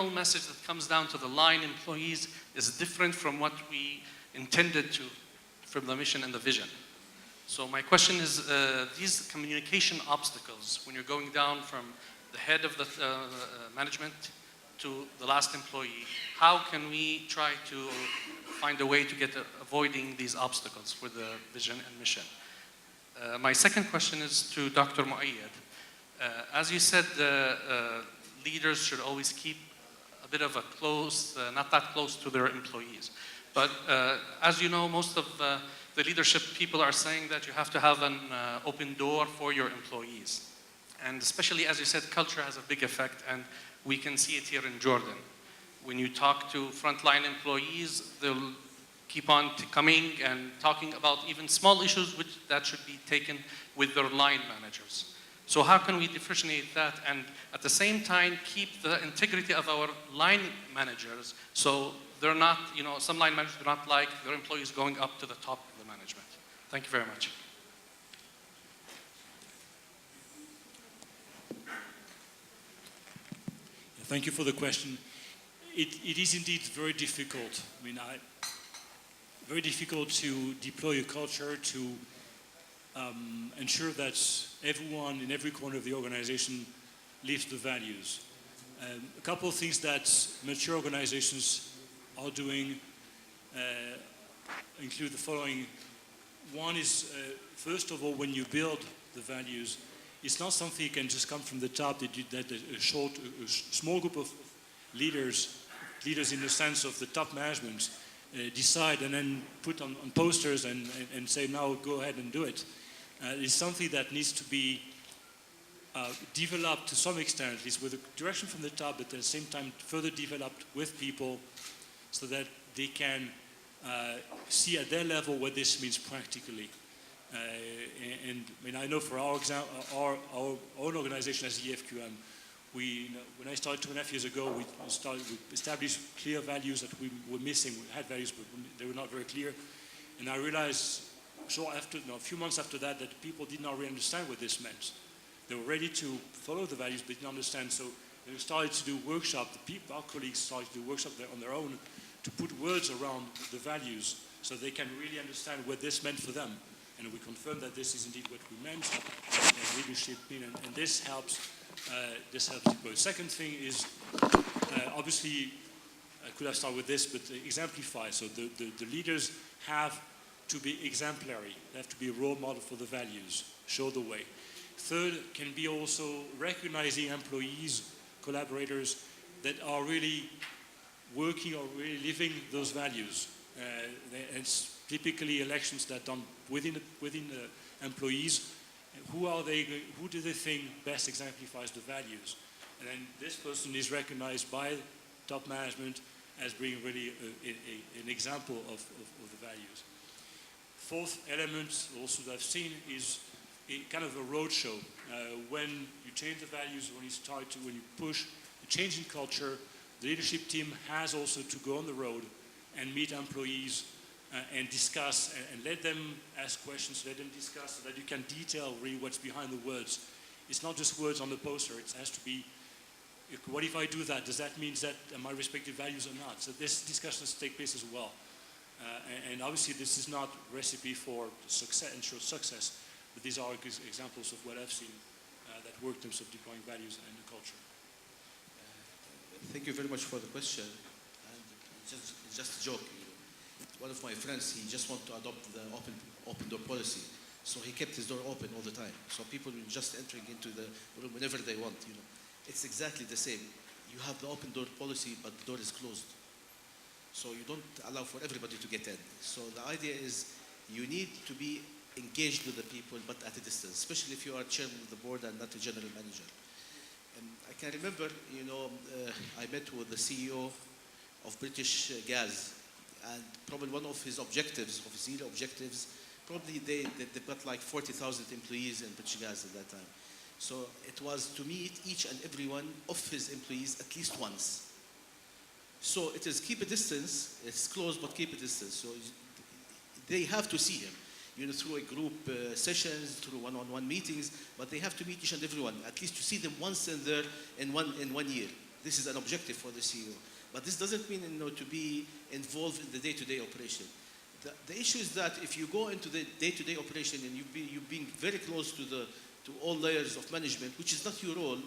message that comes down to the line employees is different from what we intended to, from the mission and the vision. So my question is, these communication obstacles, when you're going down from the head of the management to the last employee, how can we try to find a way to get avoiding these obstacles for the vision and mission? My second question is to Dr. Muayyad. As you said, leaders should always keep a bit of a close, not that close to their employees. But as you know, most of the leadership people are saying that you have to have an open door for your employees. And especially, as you said, culture has a big effect, and we can see it here in Jordan. When you talk to frontline employees, they'll keep on coming and talking about even small issues that should be taken with their line managers. So how can we differentiate that and at the same time keep the integrity of our line managers so they're not, some line managers do not like their employees going up to the top of the management? Thank you very much. Thank you for the question. It is indeed very difficult. Very difficult to deploy a culture to ensure that everyone in every corner of the organization lives the values. A couple of things that mature organizations are doing include the following. One is, first of all, when you build the values, it's not something that can just come from the top, that a small group of leaders in the sense of the top management, decide and then put on posters and say, now go ahead and do it. It's something that needs to be developed to some extent, at least with a direction from the top, but at the same time further developed with people so that they can see at their level what this means practically. I know for our own organization as EFQM, when I started 2.5 years ago, we established clear values that we were missing. We had values, but they were not very clear. And I realized a few months after that people did not really understand what this meant. They were ready to follow the values, but didn't understand. So we started to do workshops. Our colleagues started to do workshops on their own to put words around the values so they can really understand what this meant for them. And we confirmed that this is indeed what we meant, and leadership mean, and this helps deploy. Second thing is, obviously, I could have started with this, but exemplify. So the leaders have to be exemplary. They have to be a role model for the values, show the way. Third can be also recognizing employees, collaborators that are really working or really living those values. It's typically elections that are done within the employees. Who are they? Who do they think best exemplifies the values? And then this person is recognized by top management as being really an example of the values. Fourth element also that I've seen is a kind of a roadshow. When you change the values, when you push a change in culture, the leadership team has also to go on the road and meet employees and discuss and let them ask questions, let them discuss so that you can detail really what's behind the words. It's not just words on the poster, it has to be, what if I do that? Does that mean that my respective values or not? So this discussions take place as well. And obviously this is not a recipe for success, ensure success, but these are examples of what I've seen that work in terms of deploying values and the culture. Thank you very much for the question. And just a joke. One of my friends, he just wanted to adopt the open door policy. So he kept his door open all the time. So people were just entering into the room whenever they want, It's exactly the same. You have the open door policy, but the door is closed. So you don't allow for everybody to get in. So the idea is you need to be engaged with the people, but at a distance, especially if you are chairman of the board and not a general manager. And I can remember, I met with the CEO of British Gas, and probably one of his objectives, of his yearly objectives, probably they've got like 40,000 employees in British Gas at that time. So it was to meet each and every one of his employees at least once. So it is keep a distance, it's close, but keep a distance. So they have to see him, through a group sessions, through one-on-one meetings, but they have to meet each and every one, at least to see them once in 1 year. This is an objective for the CEO. But this doesn't mean to be involved in the day-to-day operation. The issue is that if you go into the day-to-day operation and you're being very close to all layers of management, which is not your role,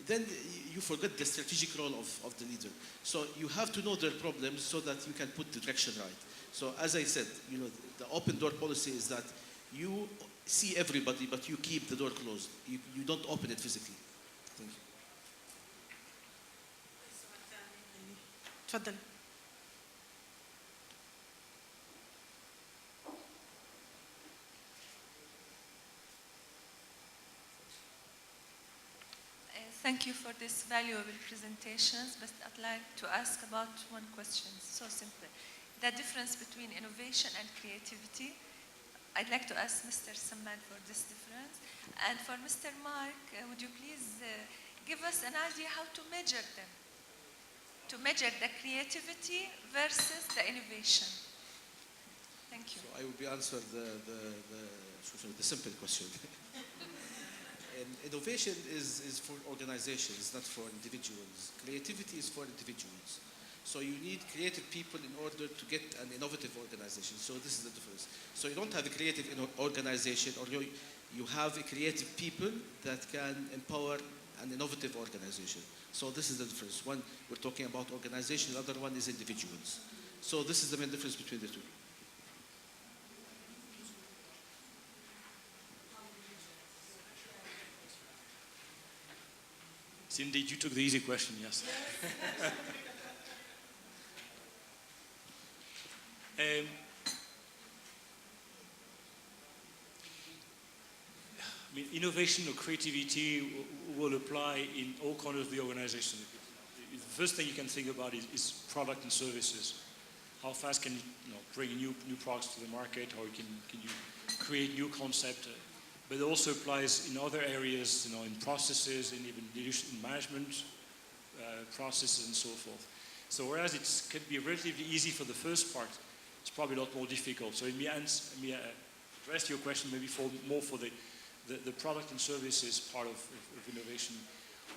then you forget the strategic role of the leader. So you have to know their problems so that you can put the direction right. So as I said, the open door policy is that you see everybody, but you keep the door closed. You don't open it physically. Thank you. تفضل. Thank you for this valuable presentations, but I'd like to ask about one question, so simple. The difference between innovation and creativity. I'd like to ask Mr. Samman for this difference. And for Mr. Mark, would you please give us an idea how to measure them? To measure the creativity versus the innovation. Thank you. So I will be answering the simple question. And innovation is for organizations, not for individuals. Creativity is for individuals. So you need creative people in order to get an innovative organization. So this is the difference. So you don't have a creative organization, or you have a creative people that can empower an innovative organization. So this is the difference. One, we're talking about organization, the other one is individuals. So this is the main difference between the two. Indeed, you took the easy question, yes. I mean, innovation or creativity will apply in all corners of the organization. The first thing you can think about is product and services. How fast can you bring new products to the market, or can you create new concepts? But it also applies in other areas, in processes, and even leadership, in management processes, and so forth. So whereas it can be relatively easy for the first part, it's probably a lot more difficult. So let me address your question maybe more for the product and services part of innovation.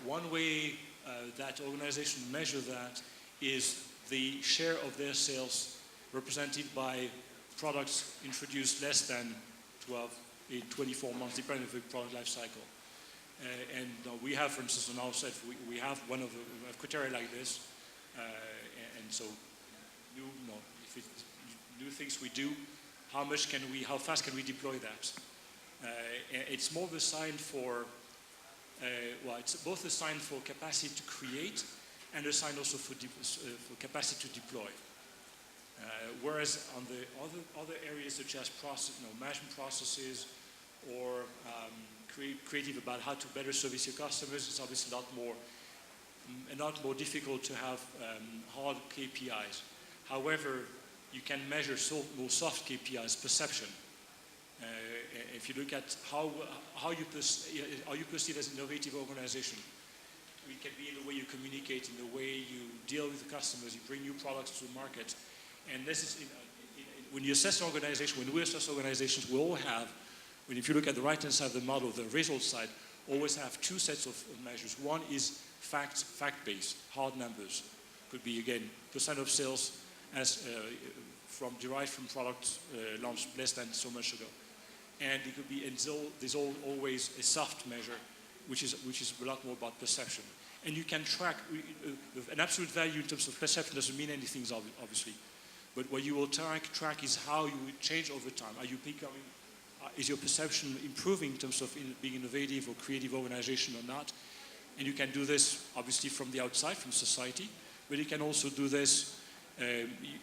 One way that organizations measure that is the share of their sales represented by products introduced less than 24 months, depending on the product life cycle. And we have, for instance, on our side, we have one of the criteria like this. And so, new things we do, how fast can we deploy that? It's more of a sign for, it's both a sign for capacity to create and a sign also for capacity to deploy. Whereas on the other areas such as management processes or creative about how to better service your customers, it's obviously a lot more difficult to have hard KPIs. However, you can measure more soft KPIs, perception. If you look at how you perceived as an innovative organization, it can be in the way you communicate, in the way you deal with the customers, you bring new products to the market. And this is, when you assess an organization, when we assess organizations, we all have, if you look at the right-hand side of the model, the result side, always have two sets of measures. One is fact-based, hard numbers. Could be, again, percent of sales as derived from products launched less than so much ago. And it could be, there's always a soft measure, which is a lot more about perception. And you can track, an absolute value in terms of perception doesn't mean anything, obviously. But what you will track is how you will change over time. Are you becoming, is your perception improving in terms of being innovative or creative organization or not? And you can do this, obviously, from the outside, from society. But you can also do this,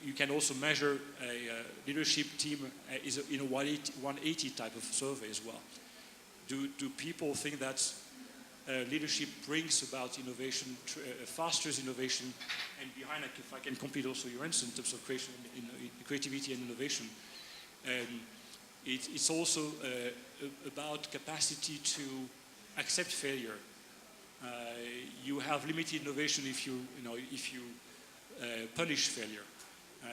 you can also measure a leadership team in a 180 type of survey as well. Do people think that leadership brings about innovation, fosters innovation, and behind it, if I can complete also your answer in terms of creativity and innovation, it's also about capacity to accept failure. You have limited innovation if you punish failure.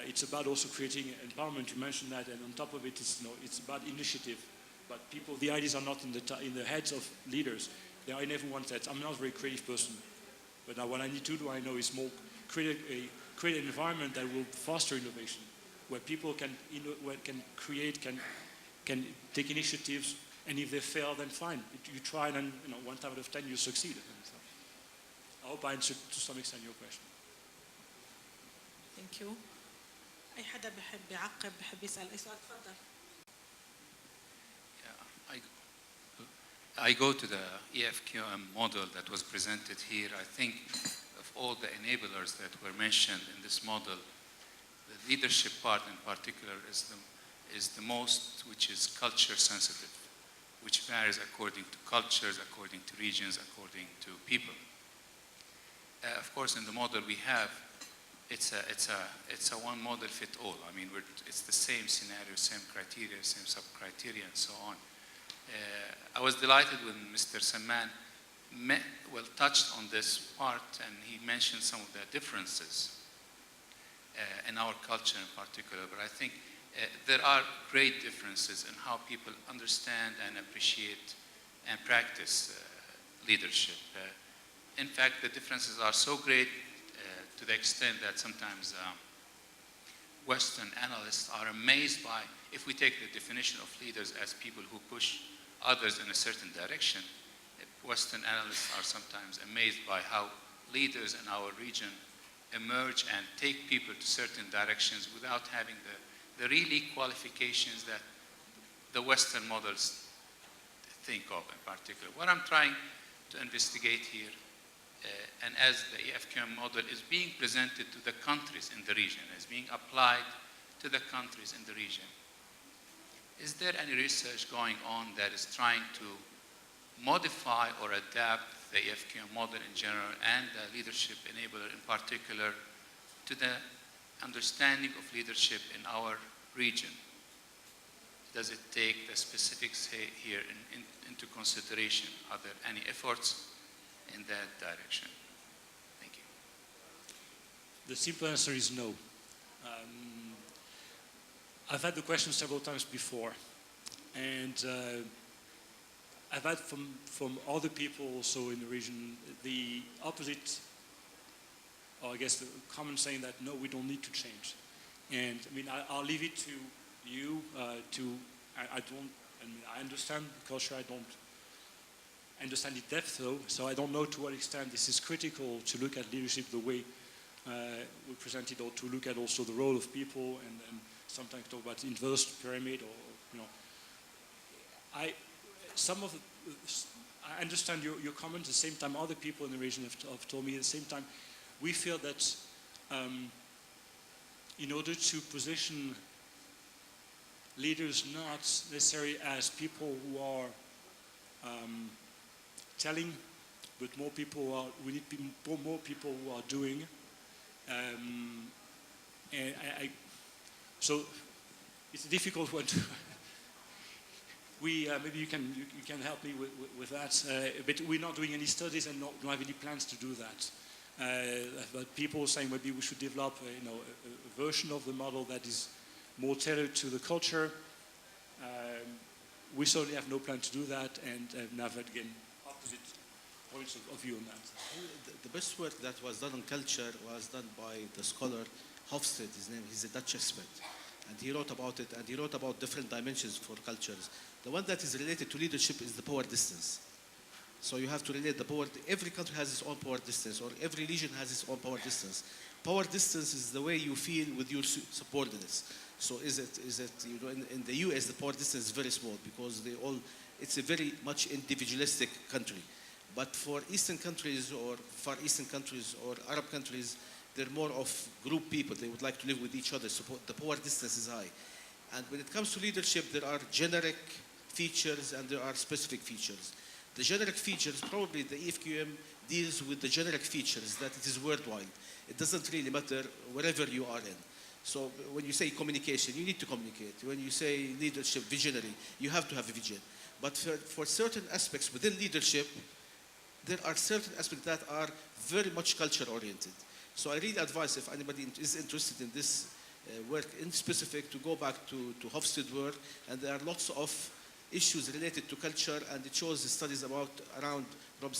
It's about also creating empowerment. You mentioned that, and on top of it, it's about initiative. But the ideas are not in the heads of leaders. They are in everyone's heads. I'm not a very creative person. But now what I need to do, I know, is more create an environment that will foster innovation, where people can create, can take initiatives, and if they fail, then fine. You try, and 1 time out of 10 you succeed. I hope I answered to some extent your question. Thank you. أي حدا بحب يعقب بحب يسأل أي سؤال تفضل. I go to the EFQM model that was presented here. I think of all the enablers that were mentioned in this model, the leadership part in particular is the most, which is culture sensitive, which varies according to cultures, according to regions, according to people. Of course, in the model we have, it's a one model fit all. I mean, it's the same scenario, same criteria, same sub-criteria, and so on. I was delighted when Mr. Salman touched on this part, and he mentioned some of the differences in our culture in particular. But I think there are great differences in how people understand and appreciate and practice leadership. In fact, the differences are so great to the extent that sometimes Western analysts are amazed by, if we take the definition of leaders as people who push others in a certain direction, Western analysts are sometimes amazed by how leaders in our region emerge and take people to certain directions without having the really qualifications that the Western models think of in particular. What I'm trying to investigate here, and as the EFQM model is being presented to the countries in the region, is being applied to the countries in the region, is there any research going on that is trying to modify or adapt the EFQM model in general and the leadership enabler in particular to the understanding of leadership in our region? Does it take the specifics here into consideration? Are there any efforts in that direction? Thank you. The simple answer is no. I've had the question several times before, and I've had from other people also in the region the opposite, or I guess the common saying that no, we don't need to change. And I mean, I'll leave it to you I understand the culture, I don't understand the depth though, so I don't know to what extent this is critical to look at leadership the way we present it, or to look at also the role of people and sometimes talk about inverse pyramid, or I understand your comment. At the same time, other people in the region have told me at the same time, we feel that in order to position leaders not necessarily as people who are telling, but more people we need more people who are doing. And so it's a difficult one to. Maybe you can help me with that. But we're not doing any studies and don't have any plans to do that. But people are saying maybe we should develop a version of the model that is more tailored to the culture. We certainly have no plan to do that, and have again opposite points of view on that. The best work that was done on culture was done by the scholar Hofstede. His name, he's a Dutch expert, and he wrote about it, and he wrote about different dimensions for cultures. The one that is related to leadership is the power distance. So you have to relate the power. Every country has its own power distance, or every region has its own power distance. Power distance is the way you feel with your subordinates. So is it in the US the power distance is very small because it's a very much individualistic country. But for Eastern countries or Far Eastern countries or Arab countries, they're more of group people. They would like to live with each other. So the power distance is high. And when it comes to leadership, there are generic features and there are specific features. The generic features, probably the EFQM deals with the generic features that it is worldwide. It doesn't really matter wherever you are in. So when you say communication, you need to communicate. When you say leadership, visionary, you have to have a vision. But for certain aspects within leadership, there are certain aspects that are very much culture-oriented. So I really advise if anybody is interested in this work in specific to go back to Hofstede's work, and there are lots of issues related to culture, and it shows the studies around from